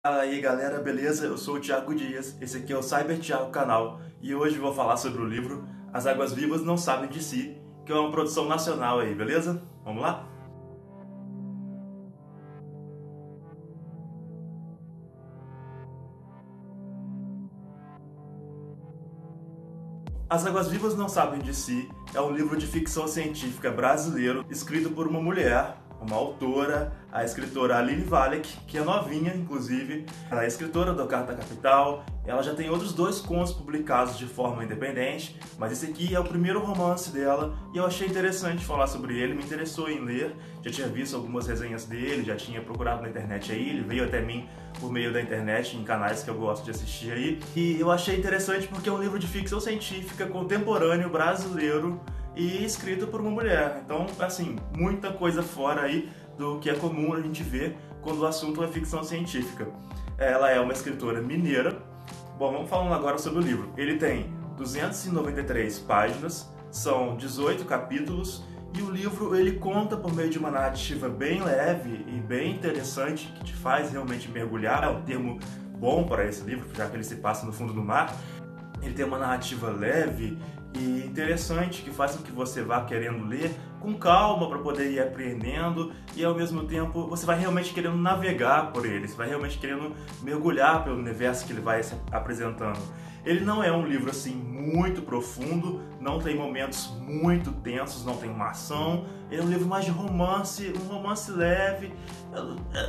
Fala aí galera, beleza? Eu sou o Thiago Dias, esse aqui é o Cyber Thiago canal e hoje vou falar sobre o livro As Águas Vivas Não Sabem de Si, que é uma produção nacional aí, beleza? Vamos lá? As Águas Vivas Não Sabem de Si é um livro de ficção científica brasileiro escrito por uma mulher, uma autora, a escritora Aline Wallach, que é novinha, inclusive. Ela é escritora do Carta Capital, ela já tem outros 2 contos publicados de forma independente, mas esse aqui é o primeiro romance dela e eu achei interessante falar sobre ele, me interessou em ler, já tinha visto algumas resenhas dele, já tinha procurado na internet aí, ele veio até mim por meio da internet, em canais que eu gosto de assistir aí, e eu achei interessante porque é um livro de ficção científica contemporâneo brasileiro e escrito por uma mulher. Então, assim, muita coisa fora aí do que é comum a gente ver quando o assunto é ficção científica. Ela é uma escritora mineira. Bom, vamos falando agora sobre o livro. Ele tem 293 páginas, são 18 capítulos, e o livro ele conta por meio de uma narrativa bem leve e bem interessante, que te faz realmente mergulhar. É um termo bom para esse livro, já que ele se passa no fundo do mar. Ele tem uma narrativa leve e interessante que faz com que você vá querendo ler com calma para poder ir apreendendo e ao mesmo tempo você vai realmente querendo navegar por ele, você vai realmente querendo mergulhar pelo universo que ele vai se apresentando. Ele não é um livro assim muito profundo, não tem momentos muito tensos, não tem uma ação. Ele é um livro mais de romance, um romance leve.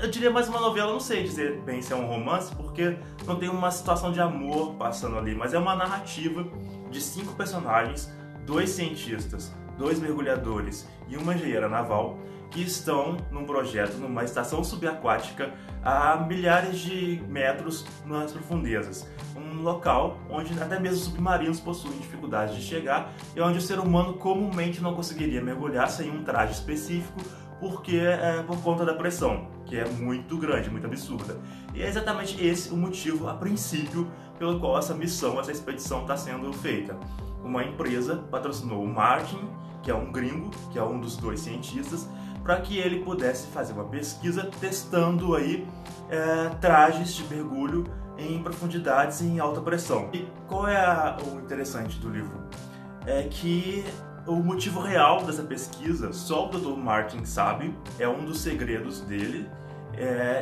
Eu diria mais uma novela, não sei dizer bem se é um romance, porque não tem uma situação de amor passando ali, mas é uma narrativa de 5 personagens, 2 cientistas, 2 mergulhadores e uma engenheira naval, que estão num projeto, numa estação subaquática a milhares de metros nas profundezas. Um local onde até mesmo submarinos possuem dificuldade de chegar e onde o ser humano comumente não conseguiria mergulhar sem um traje específico, porque por conta da pressão, que é muito grande, muito absurda. E é exatamente esse o motivo, a princípio, pelo qual essa missão, essa expedição está sendo feita. Uma empresa patrocinou o Martin, que é um gringo, que é um dos 2 cientistas, para que ele pudesse fazer uma pesquisa testando aí trajes de mergulho em profundidades e em alta pressão. E qual é o interessante do livro? É que o motivo real dessa pesquisa só o Dr. Martin sabe, é um dos segredos dele,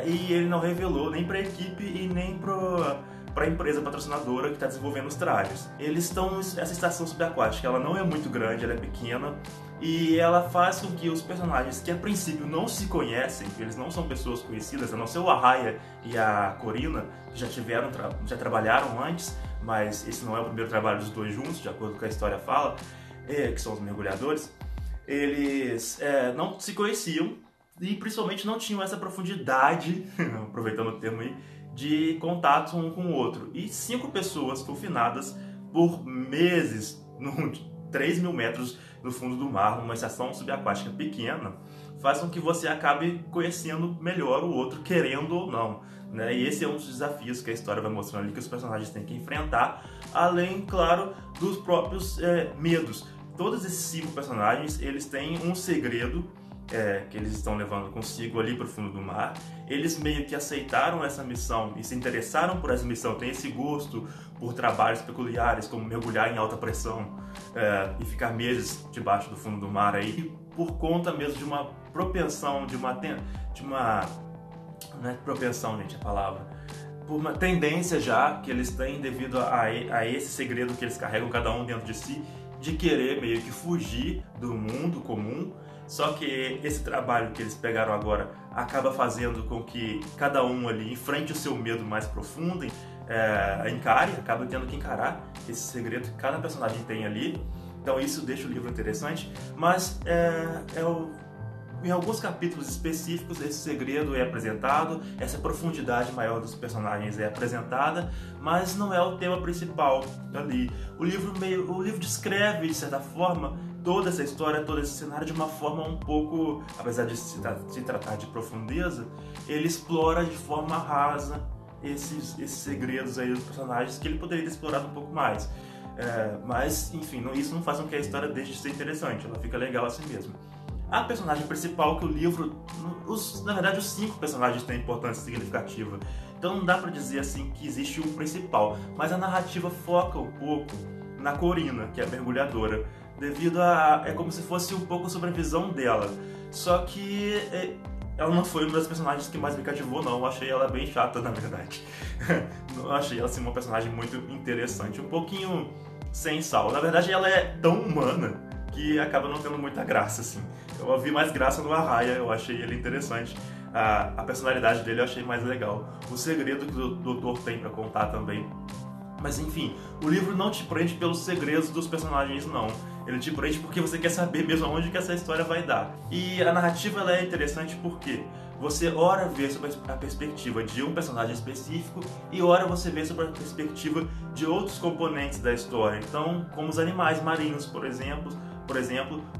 e ele não revelou nem para a equipe e nem para a empresa patrocinadora que está desenvolvendo os trajes. Eles estão essa estação subaquática, ela não é muito grande, ela é pequena e ela faz com que os personagens que a princípio não se conhecem, eles não são pessoas conhecidas, a não ser o Arraia e a Corina, que já trabalharam antes, mas esse não é o primeiro trabalho dos 2 juntos, de acordo com a história fala, que são os mergulhadores. Eles não se conheciam e principalmente não tinham essa profundidade, aproveitando o termo aí, de contato um com o outro. E 5 pessoas confinadas por meses, 3.000 metros no fundo do mar, numa estação subaquática pequena, faz com que você acabe conhecendo melhor o outro, querendo ou não, né? E esse é um dos desafios que a história vai mostrando ali, que os personagens têm que enfrentar, além, claro, dos próprios medos. Todos esses 5 personagens, eles têm um segredo que eles estão levando consigo ali para o fundo do mar. Eles meio que aceitaram essa missão e se interessaram por essa missão, têm esse gosto por trabalhos peculiares, como mergulhar em alta pressão e ficar meses debaixo do fundo do mar aí, por conta mesmo de uma propensão, não é propensão, gente, a palavra, por uma tendência já que eles têm devido a esse segredo que eles carregam cada um dentro de si, de querer meio que fugir do mundo comum. Só que esse trabalho que eles pegaram agora acaba fazendo com que cada um ali enfrente o seu medo mais profundo, acaba tendo que encarar esse segredo que cada personagem tem ali. Então isso deixa o livro interessante, mas em alguns capítulos específicos esse segredo é apresentado, essa profundidade maior dos personagens é apresentada, mas não é o tema principal ali. O livro descreve, de certa forma, toda essa história, todo esse cenário de uma forma um pouco, apesar de se tratar de profundeza, ele explora de forma rasa esses segredos aí dos personagens que ele poderia ter explorado um pouco mais. Mas, enfim, isso não faz com que a história deixe de ser interessante, ela fica legal assim mesmo. a personagem principal, que o livro, na verdade os 5 personagens têm importância significativa. Então não dá pra dizer assim que existe um principal, mas a narrativa foca um pouco na Corina, que é a mergulhadora, devido a... é como se fosse um pouco sobre a visão dela. Só que ela não foi uma das personagens que mais me cativou, não. Eu achei ela bem chata, na verdade. Não achei ela assim, uma personagem muito interessante, um pouquinho sem sal. Na verdade, ela é tão humana que acaba não tendo muita graça, assim. Eu vi mais graça no Arraia, eu achei ele interessante. A personalidade dele eu achei mais legal. O segredo que o doutor tem pra contar também. Mas enfim, o livro não te prende pelos segredos dos personagens, não. Ele te prende porque você quer saber mesmo aonde que essa história vai dar. E a narrativa ela é interessante porque você ora vê sobre a perspectiva de um personagem específico e ora você vê sobre a perspectiva de outros componentes da história. Então, como os animais marinhos, por exemplo,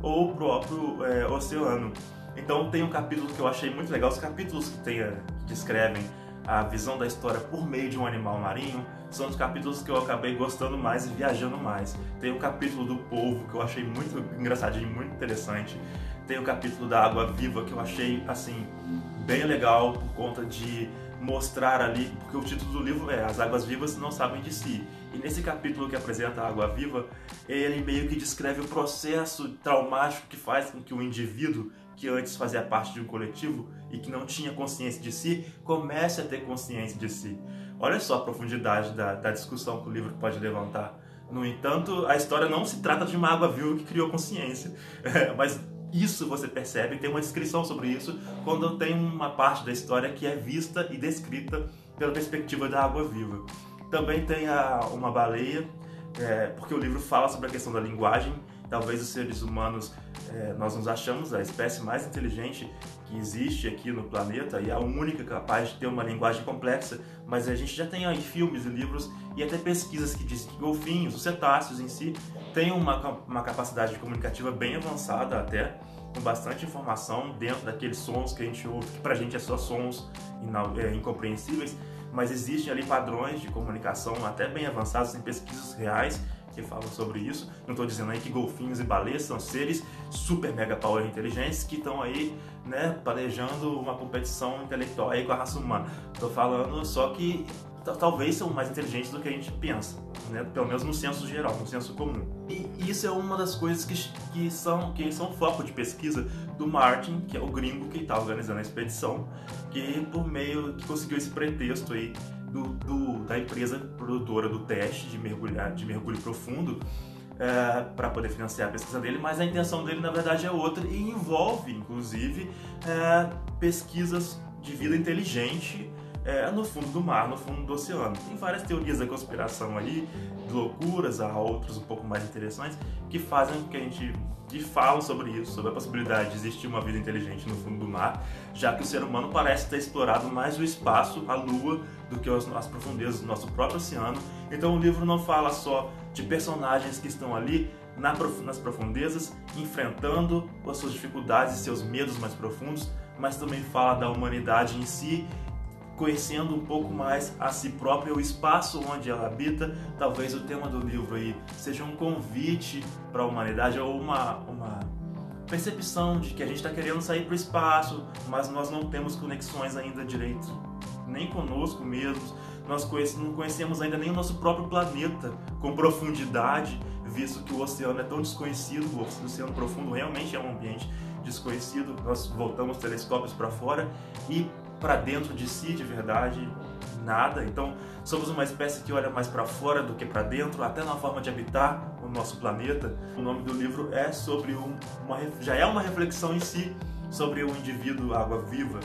ou o próprio oceano. Então tem um capítulo que eu achei muito legal, os capítulos que descrevem a visão da história por meio de um animal marinho são os capítulos que eu acabei gostando mais e viajando mais. Tem o capítulo do polvo, que eu achei muito engraçadinho, muito interessante. Tem o capítulo da água viva, que eu achei, assim, bem legal por conta de mostrar ali, porque o título do livro é As Águas Vivas Não Sabem de Si. E nesse capítulo que apresenta a água viva, ele meio que descreve o processo traumático que faz com que o indivíduo, que antes fazia parte de um coletivo e que não tinha consciência de si, comece a ter consciência de si. Olha só a profundidade da discussão que o livro pode levantar. No entanto, a história não se trata de uma água viva que criou consciência, mas isso você percebe, tem uma descrição sobre isso, quando tem uma parte da história que é vista e descrita pela perspectiva da água viva. Também tem uma baleia, porque o livro fala sobre a questão da linguagem. Talvez os seres humanos, nós nos achamos a espécie mais inteligente que existe aqui no planeta e a única capaz de ter uma linguagem complexa, mas a gente já tem aí filmes e livros e até pesquisas que dizem que golfinhos, os cetáceos em si, têm uma capacidade comunicativa bem avançada até, com bastante informação dentro daqueles sons que a gente ouve, que pra gente é só sons incompreensíveis, mas existem ali padrões de comunicação até bem avançados em pesquisas reais que falam sobre isso. Não estou dizendo aí que golfinhos e baleias são seres super mega power inteligentes que estão aí, né, planejando uma competição intelectual aí com a raça humana. Estou falando só que talvez são mais inteligentes do que a gente pensa, né? Pelo menos no senso geral, no senso comum. E isso é uma das coisas que são foco de pesquisa do Martin, que é o gringo que está organizando a expedição, que conseguiu esse pretexto aí da empresa produtora do teste de mergulho profundo para poder financiar a pesquisa dele, mas a intenção dele na verdade é outra e envolve inclusive pesquisas de vida inteligente no fundo do mar, no fundo do oceano. Tem várias teorias da conspiração aí, de loucuras a outras um pouco mais interessantes, que fazem com que a gente falam sobre isso, sobre a possibilidade de existir uma vida inteligente no fundo do mar, já que o ser humano parece ter explorado mais o espaço, a lua, do que as profundezas do nosso próprio oceano. Então o livro não fala só de personagens que estão ali nas profundezas, enfrentando as suas dificuldades e seus medos mais profundos, mas também fala da humanidade em si, conhecendo um pouco mais a si própria, o espaço onde ela habita. Talvez o tema do livro aí seja um convite para a humanidade ou uma percepção de que a gente está querendo sair para o espaço, mas nós não temos conexões ainda direito, nem conosco mesmos. Nós não conhecemos ainda nem o nosso próprio planeta com profundidade, visto que o oceano é tão desconhecido, o oceano profundo realmente é um ambiente desconhecido. Nós voltamos telescópios para fora e para dentro de si, de verdade, nada. Então, somos uma espécie que olha mais para fora do que para dentro, até na forma de habitar o nosso planeta. O nome do livro é sobre já é uma reflexão em si sobre o indivíduo água-viva.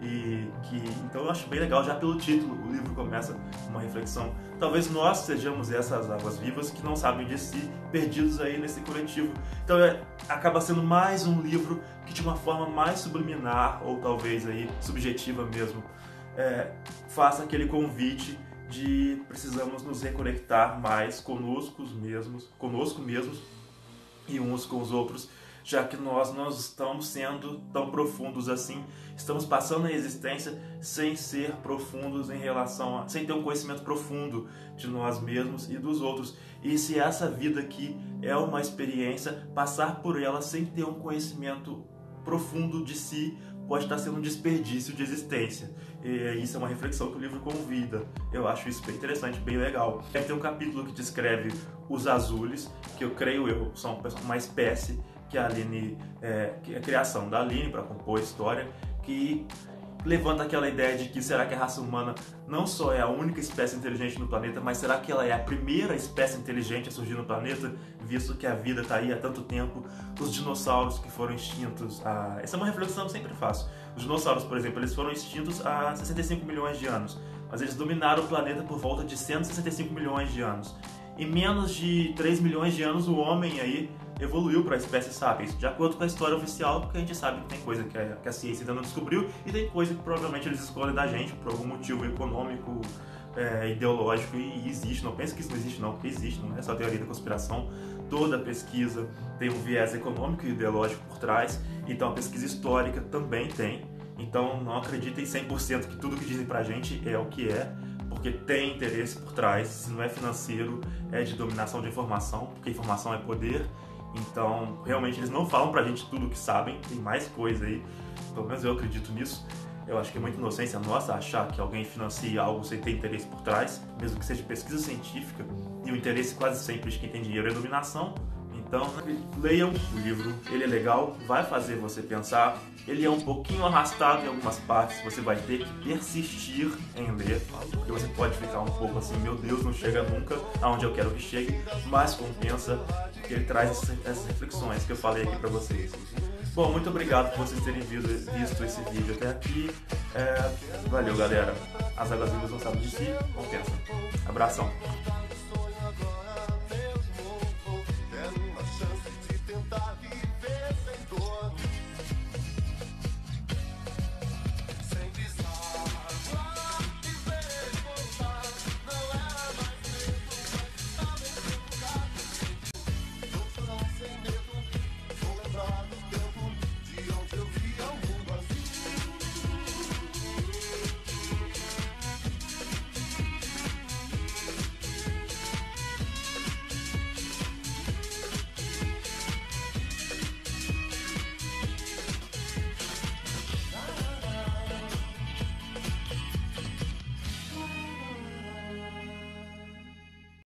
Então eu acho bem legal, já pelo título, o livro começa uma reflexão. Talvez nós sejamos essas águas-vivas que não sabem de si, perdidos aí nesse coletivo. Então acaba sendo mais um livro que de uma forma mais subliminar, ou talvez aí subjetiva mesmo, faça aquele convite de precisamos nos reconectar mais conosco mesmos e uns com os outros, já que nós não estamos sendo tão profundos assim, estamos passando a existência sem ser profundos sem ter um conhecimento profundo de nós mesmos e dos outros. E se essa vida aqui é uma experiência, passar por ela sem ter um conhecimento profundo de si pode estar sendo um desperdício de existência. E isso é uma reflexão que o livro convida. Eu acho isso bem interessante, bem legal. Tem um capítulo que descreve os azules, que eu creio são uma espécie que a Aline, que é a criação da Aline para compor a história, que levanta aquela ideia de que será que a raça humana não só é a única espécie inteligente no planeta, mas será que ela é a primeira espécie inteligente a surgir no planeta, visto que a vida está aí há tanto tempo? Os dinossauros que foram extintos essa é uma reflexão que eu sempre faço. Os dinossauros, por exemplo, eles foram extintos há 65 milhões de anos, mas eles dominaram o planeta por volta de 165 milhões de anos. Em menos de 3 milhões de anos, o homem aí evoluiu para a espécie sapiens, de acordo com a história oficial, porque a gente sabe que tem coisa que a ciência ainda não descobriu e tem coisa que provavelmente eles escolhem da gente por algum motivo econômico, ideológico, e existe. Não pense que isso não existe não, porque existe, não é só teoria da conspiração. Toda pesquisa tem um viés econômico e ideológico por trás, então a pesquisa histórica também tem. Então não acreditem 100% que tudo que dizem pra gente é o que é, porque tem interesse por trás. Se não é financeiro, é de dominação de informação, porque informação é poder. Então, realmente, eles não falam pra gente tudo o que sabem, tem mais coisa aí, pelo menos eu acredito nisso. Eu acho que é muita inocência nossa achar que alguém financia algo sem ter interesse por trás, mesmo que seja pesquisa científica, e o interesse quase sempre de quem tem dinheiro é dominação. Então, leiam o livro, ele é legal, vai fazer você pensar. Ele é um pouquinho arrastado em algumas partes, você vai ter que persistir em ler, porque você pode ficar um pouco assim, meu Deus, não chega nunca aonde eu quero que chegue, mas compensa, porque ele traz essas reflexões que eu falei aqui pra vocês. Bom, muito obrigado por vocês terem visto esse vídeo até aqui. Valeu, galera. As águas vivas não sabem de si, compensa. Abração.